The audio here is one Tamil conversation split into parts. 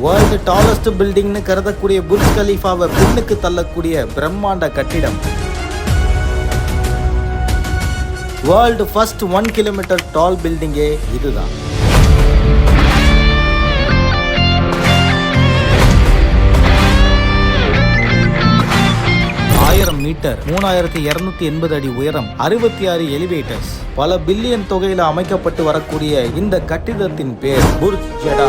வேர்ல்டு டாலஸ்ட் பில்டிங்னு கருதக்கூடிய புர்ஜ் கலீஃபாவை பின்னுக்கு தள்ளக்கூடிய பிரம்மாண்ட கட்டிடம். வேர்ல்டு ஃபர்ஸ்ட் 1 கிலோமீட்டர் டால் பில்டிங்கே இதுதான். மீட்டர் 3280 அடி உயரம், 66 எலிவேட்டர்ஸ், பல பில்லியன் தொகையில் அமைக்கப்பட்டு வரக்கூடிய இந்த கட்டிடத்தின் பேர் புர்ஜ் ஜடா.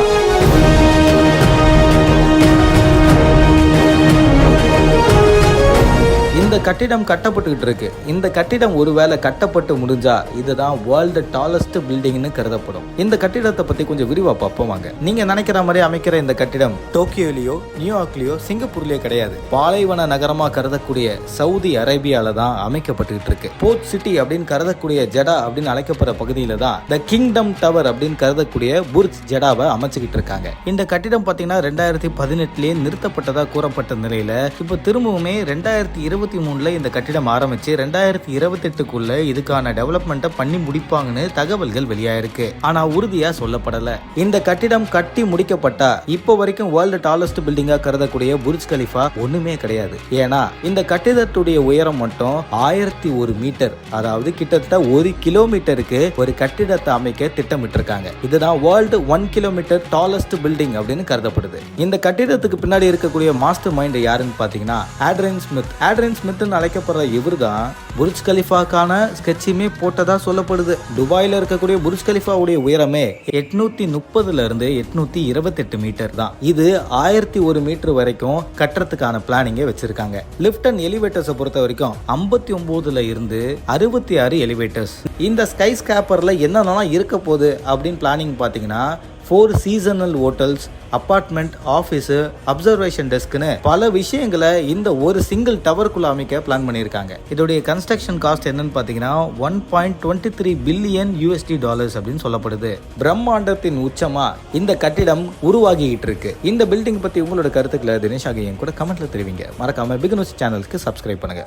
இந்த கட்டிடம் கட்டப்பட்டுக்கிட்டு இருக்கு. இந்த கட்டிடம் ஒருவேளை கட்டப்பட்டு முடிஞ்சா இதுதான் வேர்ல்டு டாலஸ்ட் பில்டிங்னு கருதப்படும். இந்த கட்டிடத்தை பத்தி கொஞ்சம் விரிவா பார்ப்போம் வாங்க. நீங்க நினைக்கிற மாதிரி அமைக்கிற இந்த கட்டிடம் டோக்கியோலயோ நியூயார்க்லயோ சிங்கப்பூர்லயோ கிடையாது. பாலைவன நகரமா கருதக்கூடிய சவுதி அரேபியால தான் அமைக்கப்பட்டுக்கிட்டு இருக்கு. போர்ட் சிட்டி அப்படின்னு கருதக்கூடிய ஜடா அப்படின்னு அழைக்கப்படுற பகுதியில தான் த கிங்டம் டவர் அப்படின்னு கருதக்கூடிய புர்ஜ் ஜடாவை அமைச்சுக்கிட்டு இருக்காங்க. இந்த கட்டிடம் பாத்தீங்கன்னா 2018 நிறுத்தப்பட்டதா கூறப்பட்ட நிலையில இப்ப திரும்பவுமே 2023 இந்த கட்டிடம் ஆரம்பிச்சு 2028க்குள்ள இதுக்கான டெவலப்மெண்ட்டை பண்ணி முடிப்பாங்கன்னு தகவல்கள் வெளியாயிருக்கு. ஆனா உறுதியா சொல்லப்படல. இந்த கட்டிடம் கட்டி முடிக்கப்பட்டா இப்போ வரைக்கும் வேர்ல்டு டாலஸ்ட் பில்டிங்கா கருதக்கூடிய புர்ஜ் கலிஃபா ஒண்ணுமே கிடையாது. ஏன்னா இந்த கட்டிடத்துடைய உயரம் மட்டும் 1001 மீட்டர், அதாவது கிட்டத்தட்ட 1 கிலோமீட்டருக்கு ஒரு கட்டிடத்தை அமைக்க திட்டமிட்டு இருக்காங்க. இதுதான் வேர்ல்டு 1 கிலோமீட்டர் டாலஸ்ட் பில்டிங் அப்படின்னு கருதப்படுது. இந்த கட்டிடத்துக்கு பின்னாடி இருக்கக்கூடிய மாஸ்டர் மைண்ட் யாருன்னு பாத்தீங்கன்னா ஆட்ரியன் ஸ்மித். ஆட்ரியன் ஸ்மித்னு அழைக்கப்படுற இவர் தான் புர்ஜ் கலிஃபாக்கான ஸ்கெட்சுமே போட்டதா சொல்லப்படுது. துபாயில இருக்கக்கூடிய புர்ஜ் கலிஃபாவுடைய உயரமே 830 இருந்து 828 மீட்டர் தான். இது 1001 மீட்டர் வரைக்கும் கட்டுறதுக்கான பிளானிங்கை வச்சிருக்காங்க. லிஃப்ட் அண்ட் எலிவேட்டர்ஸை பொறுத்த வரைக்கும் 59 இருந்து 66 எலிவேட்டர்ஸ். இந்த ஸ்கை ஸ்கேப்பர்ல என்னென்னலாம் இருக்க போகுது அப்படின்னு பிளானிங் பாத்தீங்கன்னா 4 seasonal hotels, apartment, office, observation டெஸ்க்னு பல விஷயங்களை இந்த ஒரு சிங்கிள் டவருக்குள்ள அமைக்க பிளான் பண்ணியிருக்காங்க. இதோடைய கன்ஸ்ட்ரக்ஷன் காஸ்ட் என்னன்னு பார்த்தீங்கன்னா $1.23 பில்லியன் அப்படின்னு சொல்லப்படுது. பிரம்மாண்டத்தின் உச்சமா இந்த கட்டிடம் உருவாகிட்டு இருக்கு. இந்த பில்டிங் பத்தி உங்களோட கருத்துக்களை தினேஷ் ஆகியும் கூட கமெண்ட்ல தெரிவிங்க. மறக்காம பிக் நியூஸ் சேனலுக்கு சப்ஸ்கிரைப் பண்ணுங்க.